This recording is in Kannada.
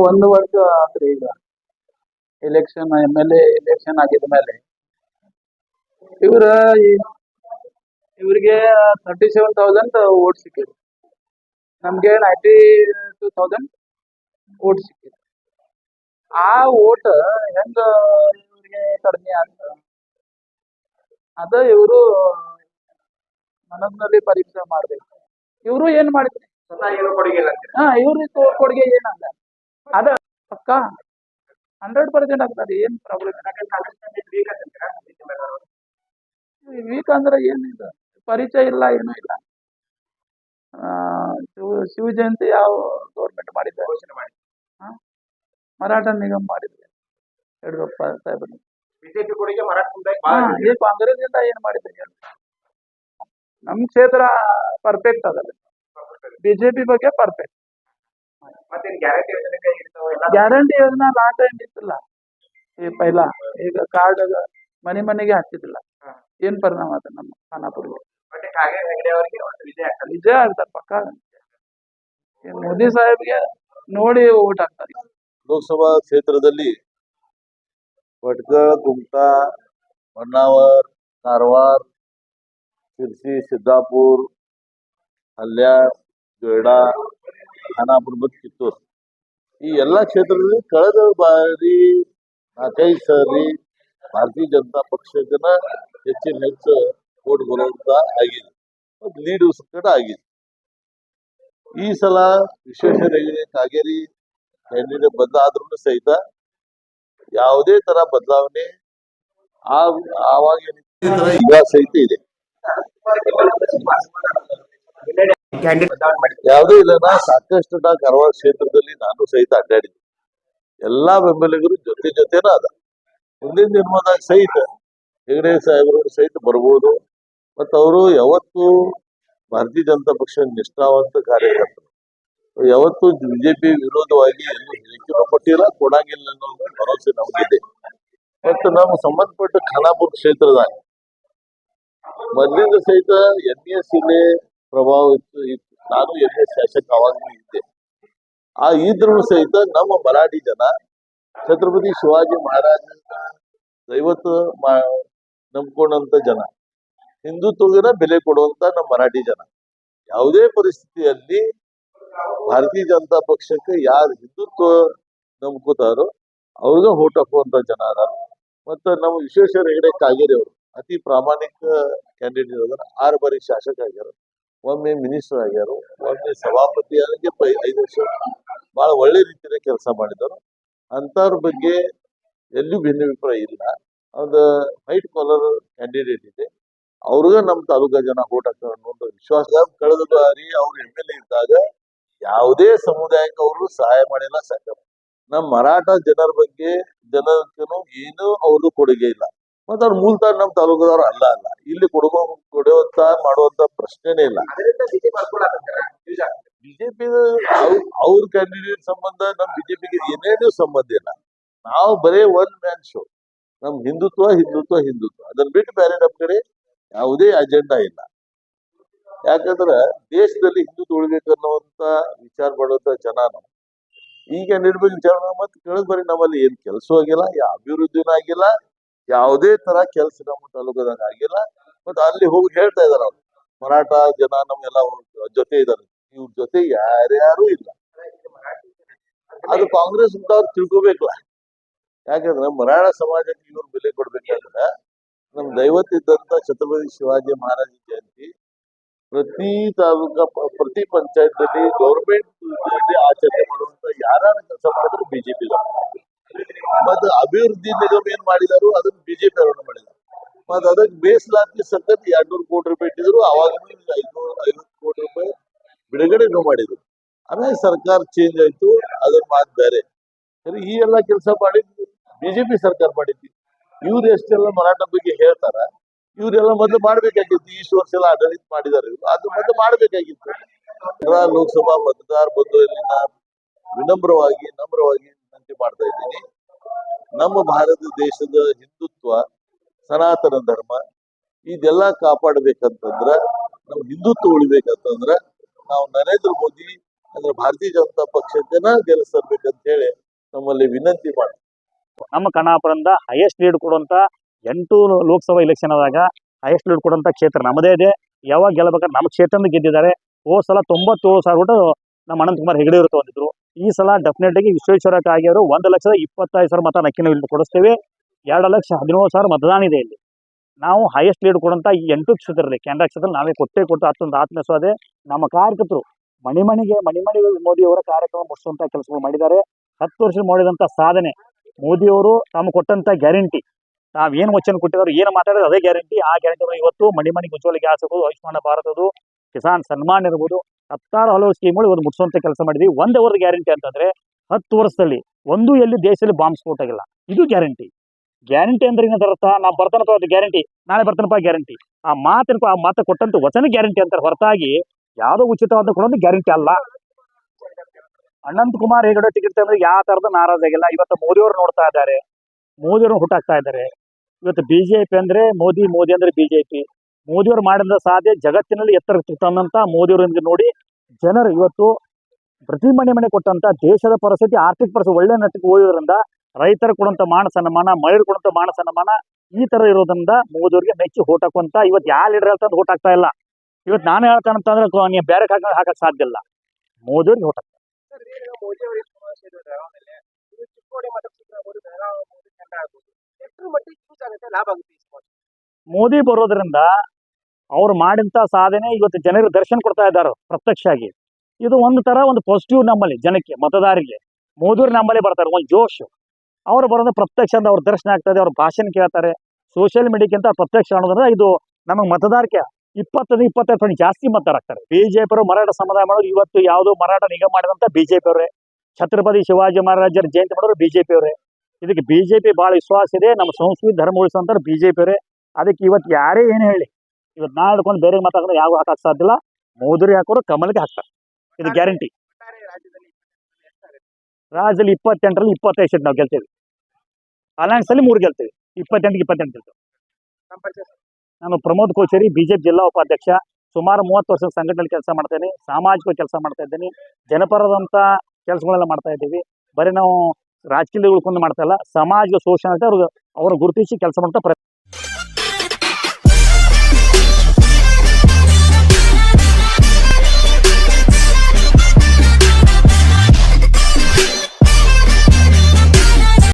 ಒಂದು ವರ್ಷ ಆತ್ರಿ ಈಗ ಎಲೆಕ್ಷನ್ MLA ಎಲೆಕ್ಷನ್ ಆಗಿದ ಮೇಲೆ ಇವ್ರ ಇವ್ರಿಗೆ 37,000 ಓಟ್ ಸಿಕ್ಕಿದೆ. ನಮ್ಗೆ 92,000 ಓಟ್ ಸಿಕ್ಕಿದೆ. ಆ ಓಟ್ ಹೆಂಗ ಇವ್ರಿಗೆ ಕಡಿಮೆ ಅಂತ ಅದ ಇವರು ಮನಸ್ಸಿನಲ್ಲಿ ಪರೀಕ್ಷೆ ಮಾಡ್ಬೇಕು. ಇವರು ಏನ್ ಮಾಡಿದ್ರು ಇವ್ರಿಗೆ ಕೊಡುಗೆ ಏನಲ್ಲ ಅದ ಪಕ್ಕ 100% ಆಗ್ತದೆ. ಏನ್ ಪ್ರಾಬ್ಲಮ್ ವೀಕ್ ಅಂದ್ರೆ ಏನಿಲ್ಲ, ಪರಿಚಯ ಇಲ್ಲ, ಏನೂ ಇಲ್ಲ. ಶಿವ ಜಯಂತಿ ಯಾವ ಗೌರ್ಮೆಂಟ್ ಮಾಡಿದ್ದಾರೆ? ಮರಾಠ ನಿಗಮ ಮಾಡಿದ್ರೆ ಯಡಿಯೂರಪ್ಪ ಸಾಹೇಬರು. ಬಿಜೆಪಿ ಕೊಡುಗೆ ಮರಾಠ ಈ ಕಾಂಗ್ರೆಸ್ ಇಂದ ಏನ್ ಮಾಡಿದ್ರೆ ನಮ್ ಕ್ಷೇತ್ರ ಪರ್ಫೆಕ್ಟ್ ಅದಲ್ಲ, ಬಿಜೆಪಿ ಬಗ್ಗೆ ಪರ್ಫೆಕ್ಟ್. ಗ್ಯಾರಂಟಿ ಯೋಜನಾ ಲಾಸ್ಟ್ ಟೈಮ್ ಇತ್ತಿಲ್ಲ, ಈ ಪೈಲಾ ಈಗ ಕಾರ್ಡ್ ಮನೆ ಮನೆಗೆ ಹಾಕಿದಿಲ್ಲ. ಏನ್ ಪರಿಣಾಮ ಅದ ನಮ್ಮ ಖಾನಾಪುರ್ಗೆ? ವಿಜಯ ಆಗ್ತಾರೆ ಪಕ್ಕ. ಮೋದಿ ಸಾಹೇಬ್ಗೆ ನೋಡಿ ಓಟ್ ಹಾಕ್ತಾರೆ. ಲೋಕಸಭಾ ಕ್ಷೇತ್ರದಲ್ಲಿ ಭಟ್ಕಳ, ಕುಮಟಾ, ಹೊನ್ನಾವರ, ಕಾರವಾರ, ಶಿರ್ಸಿ, ಸಿದ್ದಾಪುರ, ಹಲ್ಯಾಳ, ಜೊಯ್ಡಾ, ಖಾನಾಪುರ ಮತ್ತು ಕಿತ್ತೂರು ಈ ಎಲ್ಲಾ ಕ್ಷೇತ್ರದಲ್ಲಿ ಕಳೆದ ಬಾರಿ 4-5 ಸರಿ ಭಾರತೀಯ ಜನತಾ ಪಕ್ಷದ ಹೆಚ್ಚು ಓಟ್ ಬರುವಂತ ಆಗಿದೆ ಮತ್ತು ಲೀಡ್ ಸಂಕಟ ಆಗಿದೆ. ಈ ಸಲ ವಿಶ್ವೇಶ್ವರ ಹೆಗಡೆ ಕಾಗೇರಿ ಕ್ಯಾಂಡಿಡೇಟ್ ಬದಲಾದ್ರೂ ಸಹಿತ ಯಾವುದೇ ತರ ಬದಲಾವಣೆ ಆವಾಗ ಈಗ ಸಹಿತ ಇದೆ, ಯಾವುದೇ ಇಲ್ಲ. ಸಾಕಷ್ಟು ಕಾರವಾರ ಕ್ಷೇತ್ರದಲ್ಲಿ ನಾನು ಸಹಿತ ಅಡ್ಡಾಡಿದ್ದೆ. ಎಲ್ಲಾ ಬೆಂಬಲಿಗರು ಜೊತೆನ ಅದ. ಮುಂದಿನ ದಿನಮಾನದಾಗ ಸಹಿತ ಹೆಗಡೆ ಸಾಹೇಬರು ಸಹಿತ ಬರ್ಬೋದು. ಮತ್ತು ಅವರು ಯಾವತ್ತು ಭಾರತೀಯ ಜನತಾ ಪಕ್ಷ ನಿಷ್ಠಾವಂತ ಕಾರ್ಯಕರ್ತರು, ಯಾವತ್ತು ಬಿಜೆಪಿ ವಿರೋಧವಾಗಿ ಎಲ್ಲೂ ಹೇಳಿಕೆನೂ ಕೊಟ್ಟಿಲ್ಲ, ಕೊಡಂಗಿಲ್ಲ ಅನ್ನೋ ಭರವಸೆ ನಮಗಿದೆ. ಮತ್ತು ನಾವು ಸಂಬಂಧಪಟ್ಟ ಖಾನಾಪುರ ಕ್ಷೇತ್ರದಾಗ ಮೊದಲಿಂದ ಸಹಿತ NS ಜಿಲ್ಲೆ ಪ್ರಭಾವ ಇತ್ತು. ನಾನು NS ಶಾಸಕ ಅವಾಗಲೂ ಇದ್ದೆ. ಇದ್ರೂ ಸಹಿತ ನಮ್ಮ ಮರಾಠಿ ಜನ ಛತ್ರಪತಿ ಶಿವಾಜಿ ಮಹಾರಾಜ ದೈವತ ನಂಬ್ಕೊಂಡಂತ ಜನ, ಹಿಂದುತ್ವದ ಬೆಲೆ ಕೊಡುವಂತ ನಮ್ಮ ಮರಾಠಿ ಜನ ಯಾವುದೇ ಪರಿಸ್ಥಿತಿಯಲ್ಲಿ ಭಾರತೀಯ ಜನತಾ ಪಕ್ಷಕ್ಕೆ ಯಾರು ಹಿಂದುತ್ವ ನಂಬ್ಕೋತಾರೋ ಅವ್ರಿಗೆ ಓಟ್ ಹಾಕುವಂತ ಜನ ಅದಾರ. ಮತ್ತು ನಮ್ಮ ವಿಶ್ವೇಶ್ವರ ಹೆಗಡೆ ಕಾಗೇರಿ ಅವರು ಅತಿ ಪ್ರಾಮಾಣಿಕ ಕ್ಯಾಂಡಿಡೇಟ್ ಅದಾರ. 6 ಬಾರಿ ಶಾಸಕ ಆಗ್ಯಾರ, ಒಮ್ಮೆ ಮಿನಿಸ್ಟರ್ ಆಗ್ಯಾರು, ಒಮ್ಮೆ ಸಭಾಪತಿ ಆಗಿ 5 ವರ್ಷ ಬಹಳ ಒಳ್ಳೆ ರೀತಿಯಲ್ಲಿ ಕೆಲಸ ಮಾಡಿದರು. ಅಂತವ್ರ ಬಗ್ಗೆ ಎಲ್ಲೂ ಭಿನ್ನಾಭಿಪ್ರಾಯ ಇಲ್ಲ. ಒಂದು ವೈಟ್ ಕಾಲರ್ ಕ್ಯಾಂಡಿಡೇಟ್ ಇದೆ, ಅವ್ರಿಗೆ ನಮ್ಮ ತಾಲೂಕಾ ಜನ ಓಟ್ ಹಾಕ್ತಾರೆ ಅನ್ನೋ ವಿಶ್ವಾಸ. ಕಳೆದ ಬಾರಿ ಅವ್ರು MLA ಇದ್ದಾಗ ಯಾವುದೇ ಸಮುದಾಯಕ್ಕೆ ಅವರು ಸಹಾಯ ಮಾಡಿಲ್ಲ. ನಮ್ಮ ಮರಾಠ ಜನರ ಬಗ್ಗೆ ಜನಕ್ಕೂ ಏನು ಅವ್ರದ್ದು ಕೊಡುಗೆ ಇಲ್ಲ. ಮತ್ತು ಅವ್ರ ಮೂಲತಃ ನಮ್ಮ ತಾಲೂಕದವ್ರು ಅಲ್ಲ ಇಲ್ಲಿ ಕೊಡುವಂತ ಮಾಡುವಂತ ಪ್ರಶ್ನೆನೇ ಇಲ್ಲ. ಬಿಜೆಪಿ ಅವ್ರ ಕ್ಯಾಂಡಿಡೇಟ್ ಸಂಬಂಧ ನಮ್ ಬಿಜೆಪಿಗೆ ಏನೇನು ಸಂಬಂಧ ಇಲ್ಲ. ನಾವು ಬರೇ ಒನ್ ಮ್ಯಾನ್ ಶೋ. ನಮ್ ಹಿಂದುತ್ವ ಅದನ್ನ ಬಿಟ್ಟು ಬೇರೆ ನಮ್ ಕಡೆ ಯಾವುದೇ ಅಜೆಂಡಾ ಇಲ್ಲ. ಯಾಕಂದ್ರ ದೇಶದಲ್ಲಿ ಹಿಂದುತ್ವ ಉಳಿಬೇಕನ್ನುವಂತ ವಿಚಾರ ಮಾಡುವಂತ ಜನ ನಾವು. ಈಗ ನಿರ್ಬೇಕು ವಿಚಾರ ಮತ್ತೆ ಕೇಳಿದ್ ಬರೀ ನಮ್ಮಲ್ಲಿ ಏನ್ ಕೆಲಸ ಆಗಿಲ್ಲ, ಯಾವ ಅಭಿವೃದ್ಧಿನೂ ಆಗಿಲ್ಲ, ಯಾವುದೇ ತರ ಕೆಲಸ ನಮ್ಮ ತಾಲೂಕದಾಗ ಆಗಿಲ್ಲ. ಮತ್ತೆ ಅಲ್ಲಿ ಹೋಗಿ ಹೇಳ್ತಾ ಇದಾರ ಅವ್ರು, ಮರಾಠ ಜನ ನಮ್ಗೆಲ್ಲ ಜೊತೆ ಇದಾರೆ. ಇವ್ರ ಜೊತೆ ಯಾರ್ಯಾರು ಇಲ್ಲ. ಅದು ಕಾಂಗ್ರೆಸ್ ಅವ್ರು ತಿಳ್ಕೊಬೇಕಲ್ಲ. ಯಾಕಂದ್ರೆ ಮರಾಠ ಸಮಾಜಕ್ಕೆ ಇವ್ರು ಬೆಲೆ ಕೊಡ್ಬೇಕಾದ್ರೆ ನಮ್ ದೈವತ್ ಇದ್ದಂತ ಛತ್ರಪತಿ ಶಿವಾಜಿ ಮಹಾರಾಜ ಜಯಂತಿ ಪ್ರತಿ ತಾಲೂಕಾ ಪ್ರತಿ ಪಂಚಾಯತ್ ನಲ್ಲಿ ಗೌರ್ಮೆಂಟ್ ಆಚರಣೆ ಮಾಡುವಂತ ಯಾರು ಕೆಲಸ ಮಾಡಿದ್ರು ಬಿಜೆಪಿ. ಮತ್ತೆ ಅಭಿವೃದ್ಧಿ ನಿಗಮ ಏನ್ ಮಾಡಿದಾರು ಅದನ್ನ ಬಿಜೆಪಿ ಅವರು ಮಾಡಿದಾರೆ. ಮತ್ತೆ ಅದಕ್ಕೆ ಬೇಸಲಾತಿ ಸತತ 200 ಕೋಟಿ ರೂಪಾಯಿ ಇಟ್ಟಿದ್ರು. ಅವಾಗ 550 ಕೋಟಿ ರೂಪಾಯಿ ಬಿಡುಗಡೆನೂ ಮಾಡಿದ್ರು. ಆಮೇಲೆ ಸರ್ಕಾರ ಚೇಂಜ್ ಆಯ್ತು, ಅದನ್ನ ಮಾತು ಬೇರೆ. ಸರಿ, ಈ ಎಲ್ಲಾ ಕೆಲಸ ಮಾಡಿದ್ದು ಬಿಜೆಪಿ ಸರ್ಕಾರ ಮಾಡಿದ್ವಿ. ಇವ್ರು ಎಷ್ಟೆಲ್ಲ ಮರಾಠ ಬಗ್ಗೆ ಹೇಳ್ತಾರ, ಇವ್ರೆಲ್ಲ ಮೊದಲು ಮಾಡ್ಬೇಕಾಗಿತ್ತು. ಇಷ್ಟು ವರ್ಷ ಎಲ್ಲ ಆಡಳಿತ ಮಾಡಿದಾರೆ ಇವ್ರು, ಅದು ಮೊದಲು ಮಾಡ್ಬೇಕಾಗಿತ್ತು. ಲೋಕಸಭಾ ಮತದಾರ ಬಂದು ಇಲ್ಲಿನ ನಮ್ರವಾಗಿ ವಿನಂತಿ ಮಾಡ್ತಾ ಇದ್ದೀನಿ. ನಮ್ಮ ಭಾರತ ದೇಶದ ಹಿಂದುತ್ವ, ಸನಾತನ ಧರ್ಮ ಇದೆಲ್ಲ ಕಾಪಾಡಬೇಕಂತಂದ್ರ, ನಮ್ ಹಿಂದುತ್ವ ಉಳಿಬೇಕಂತಂದ್ರ ನಾವು ನರೇಂದ್ರ ಮೋದಿ ಅಂದ್ರೆ ಭಾರತೀಯ ಜನತಾ ಪಕ್ಷದ ಗೆಲ್ಲಿಸಬೇಕಂತ ಹೇಳಿ ನಮ್ಮಲ್ಲಿ ವಿನಂತಿ ಮಾಡಿ. ನಮ್ಮ ಕರ್ನಾಟಕದಿಂದ ಹೈಯೆಸ್ಟ್ ಲೀಡ್ ಕೊಡುವಂತ 8 ಲೋಕಸಭಾ ಎಲೆಕ್ಷನ್ ಆದಾಗ ಹೈಯೆಸ್ಟ್ ಲೀಡ್ ಕೊಡುವಂತ ಕ್ಷೇತ್ರ ನಮ್ಮದೇ ಇದೆ. ಯಾವಾಗ ಗೆಲ್ಲಬೇಕಾದ್ರೆ ನಮ್ಮ ಕ್ಷೇತ್ರದಿಂದ ಗೆದ್ದಿದ್ದಾರೆ. ಹೋದ ಸಲ 97,000 ಓಟು ನಮ್ಮ ಅನಂತಕುಮಾರ್ ಹೆಗಡೆ ಅವರು ತಗೊಂಡಿದ್ರು. ಈ ಸಲ ಡೆಫಿನೆಟ್ ಆಗಿ ವಿಶ್ವೇಶ್ವರ ಕಾಗೆಯವರು 1,25,000 ಮತ ನಕ್ಕಿನ ಇಲ್ಲಿ ಕೊಡಿಸ್ತೇವೆ. 2,17,000 ಮತದಾನ ಇದೆ ಇಲ್ಲಿ. ನಾವು ಹೈಯೆಸ್ಟ್ ಲೀಡ್ ಕೊಡುವಂತ ಈ 8 ಕ್ಷೇತ್ರದಲ್ಲಿ ಕೆನರಾ ಕ್ಷೇತ್ರದಲ್ಲಿ ನಾವೇ ಕೊಟ್ಟು ಅಷ್ಟೊಂದು ಆತ್ಮವಿಶ್ವಾಸ. ನಮ್ಮ ಕಾರ್ಯಕರ್ತರು ಮನೆ ಮನೆಗೆ ಮೋದಿ ಅವರ ಕಾರ್ಯಕ್ರಮ ಮುಗಿಸುವಂತ ಕೆಲಸಗಳು ಮಾಡಿದ್ದಾರೆ. 10 ವರ್ಷ ಮಾಡಿದಂತ ಸಾಧನೆ ಮೋದಿಯವರು ತಾವು ಕೊಟ್ಟಂತ ಗ್ಯಾರಂಟಿ, ತಾವೇನು ವಚನ ಕೊಟ್ಟಿದ್ದಾರೆ, ಏನು ಮಾತಾಡಿದ್ರೆ ಅದೇ ಗ್ಯಾರಂಟಿ. ಆ ಗ್ಯಾರಂಟಿ ಇವತ್ತು ಮನೆ ಮನೆಗೆ ಉಜ್ವಲ ಗ್ಯಾಸ್ ಇರ್ಬೋದು, ಆಯುಷ್ಮಾನ್ ಭಾರತದು, ಕಿಸಾನ್ ಸನ್ಮಾನ್ ಇರ್ಬೋದು, ಹಲವು ಸ್ಕೀಮ್ಗಳು ಇವತ್ತು ಮುಗಿಸುವಂತ ಕೆಲಸ ಮಾಡಿದ್ವಿ. ಒಂದೇ ಒಂದು ಗ್ಯಾರಂಟಿ ಅಂತಂದ್ರೆ 10 ವರ್ಷದಲ್ಲಿ ಒಂದು ಎಲ್ಲಿ ದೇಶದಲ್ಲಿ ಬಾಂಬ್ ಸ್ಫೋಟ ಆಗಿಲ್ಲ. ಇದು ಗ್ಯಾರಂಟಿ. ಗ್ಯಾರಂಟಿ ಅಂದ್ರೆ ಏನಂತ ನಾವು ಬರ್ತಾನಪ್ಪ ಅದು ಗ್ಯಾರಂಟಿ, ನಾಳೆ ಬರ್ತಾನಪ್ಪ ಗ್ಯಾರಂಟಿ. ಆ ಮಾತು ಕೊಟ್ಟಂತ ವಚನ ಗ್ಯಾರಂಟಿ ಅಂತಾರೆ ಹೊರತಾಗಿ ಯಾವುದೋ ಉಚಿತವಾದ ಕೊಡೋದು ಗ್ಯಾರಂಟಿ ಅಲ್ಲ. ಅನಂತಕುಮಾರ್ ಹೆಗಡೆ ಟಿಕೆಟ್ ಅಂದ್ರೆ ಯಾವ ತರದ ನಾರಾಜಾಗಿಲ್ಲ. ಇವತ್ತು ಮೋದಿಯವರು ನೋಡ್ತಾ ಇದ್ದಾರೆ, ಮೋದಿಯವರು ಹುಟ್ಟಾಕ್ತಾ ಇದ್ದಾರೆ. ಇವತ್ತು ಬಿಜೆಪಿ ಅಂದ್ರೆ ಮೋದಿ ಅಂದ್ರೆ ಬಿಜೆಪಿ. ಮೋದಿಯವರು ಮಾಡಿದ ಸಾಧ್ಯ ಜಗತ್ತಿನಲ್ಲಿ ಎತ್ತರ ತಂದಂತ ಮೋದಿಯವರಿಂದ ನೋಡಿ ಜನರು ಇವತ್ತು ಪ್ರತಿ ಮನೆ ಕೊಟ್ಟಂತ ದೇಶದ ಪರಿಸ್ಥಿತಿ, ಆರ್ಥಿಕ ಪರಿಸ್ಥಿತಿ ಒಳ್ಳೆ ನಟ್ಟಿಗೆ ಹೋಗೋದ್ರಿಂದ ರೈತರ ಕೊಡುವಂತ ಮಾನ ಸನ್ಮಾನ, ಮಹಿಳೆಯರು ಕೊಡುವಂತ ಮಾನ ಸನ್ಮಾನ ಈ ತರ ಇರೋದ್ರಿಂದ ಮೋದಿಯವರಿಗೆ ಮೆಚ್ಚಿ ಓಟ್ ಹಾಕುವಂತ ಇವತ್ತು ಯಾವ ಲೀಡರ್ ಹೇಳ್ತಾ ಓಟ್ ಹಾಕ್ತಾ ಇಲ್ಲ. ಇವತ್ತು ನಾನು ಹೇಳ್ತಾನಂತಂದ್ರೆ ನೀವು ಬೇರೆ ಹಾಕಕ್ ಸಾಧ್ಯ ಇಲ್ಲ. ಮೋದಿಯವ್ರಿಗೆ ಓಟ್ ಹಾಕ್ತಾರೆ. ಮೋದಿ ಬರೋದ್ರಿಂದ ಅವ್ರು ಮಾಡಿದಂತ ಸಾಧನೆ ಇವತ್ತು ಜನರಿಗೆ ದರ್ಶನ ಕೊಡ್ತಾ ಇದ್ದಾರೆ ಪ್ರತ್ಯಕ್ಷ ಆಗಿ. ಇದು ಒಂದು ತರ ಒಂದು ಪಾಸಿಟಿವ್ ನಮ್ಮಲ್ಲಿ ಜನಕ್ಕೆ, ಮತದಾರರಿಗೆ. ಮೋದಿಯವ್ರು ನಮ್ಮಲ್ಲಿ ಬರ್ತಾರೆ, ಒಂದು ಜೋಶ್. ಅವ್ರು ಬರೋದು ಪ್ರತ್ಯಕ್ಷ ಅಂತ ಅವ್ರ ದರ್ಶನ ಆಗ್ತದೆ, ಅವ್ರ ಭಾಷಣ ಕೇಳ್ತಾರೆ. ಸೋಷಿಯಲ್ ಮೀಡಿಯಾಕ್ಕಿಂತ ಪ್ರತ್ಯಕ್ಷ ಅನ್ನೋದ್ರೆ ಇದು ನಮಗೆ ಮತದಾರಕ್ಕೆ 20-25% ಜಾಸ್ತಿ ಮತದಾರಾಗ್ತಾರೆ. ಬಿಜೆಪಿ ಅವರು ಮರಾಠ ಸಮುದಾಯ ಮಾಡೋರು ಇವತ್ತು ಯಾವುದೋ ಮರಾಠ ನಿಗಮ ಮಾಡಿದಂತ ಬಿಜೆಪಿ ಅವರೇ. ಛತ್ರಪತಿ ಶಿವಾಜಿ ಮಹಾರಾಜರ ಜಯಂತಿ ಮಾಡೋರು ಬಿಜೆಪಿ ಅವರೇ. ಇದಕ್ಕೆ ಬಿಜೆಪಿ ಬಹಳ ವಿಶ್ವಾಸ ಇದೆ. ನಮ್ಮ ಸಂಸ್ಕೃತಿ ಧರ್ಮ ಉಳಿಸಂತಾರೆ ಬಿಜೆಪಿ ಅವರೇ. ಅದಕ್ಕೆ ಇವತ್ತು ಯಾರೇ ಏನು ಹೇಳಿ ಇವತ್ತು ನಾ ಹಿಡ್ಕೊಂಡು ಬೇರೆ ಮಾತಾಡಿದ್ರೆ ಯಾವ ಹಾಕಕ್ ಸಾಧ್ಯ ಇಲ್ಲ. ಮೋದಿ ಹಾಕೋರು ಕಮಲ್ಗೆ ಹಾಕ್ತಾರೆ, ಇದು ಗ್ಯಾರಂಟಿ. ರಾಜ್ಯದಲ್ಲಿ 28ರಲ್ಲಿ 25 ಸೀಟ್ ನಾವು ಗೆಲ್ತೇವೆ. ಅಲಯನ್ಸ್ ಅಲ್ಲಿ 3 ಗೆಲ್ತೇವೆ. 28ಗೆ 28 ಗೆಲ್ತೇವೆ. ನಾನು ಪ್ರಮೋದ್ ಕೋಚೇರಿ, ಬಿಜೆಪಿ ಜಿಲ್ಲಾ ಉಪಾಧ್ಯಕ್ಷ. ಸುಮಾರು 30 ವರ್ಷದ ಸಂಘಟನೆಯಲ್ಲಿ ಕೆಲಸ ಮಾಡ್ತೇನೆ. ಸಾಮಾಜಿಕ ಕೆಲಸ ಮಾಡ್ತಾ ಇದ್ದೇನೆ. ಜನಪರದಂತ ಕೆಲಸಗಳೆಲ್ಲ ಮಾಡ್ತಾ ಇದ್ದೀವಿ. ಬರೀ ನಾವು ರಾಜಕೀಯ ಉಳ್ಕೊಂಡು ಮಾಡ್ತಾ ಇಲ್ಲ, ಸಮಾಜ ಶೋಷಣೆ ಅವ್ರ ಗುರುತಿಸಿ ಕೆಲಸ ಮಾಡ್ತಾ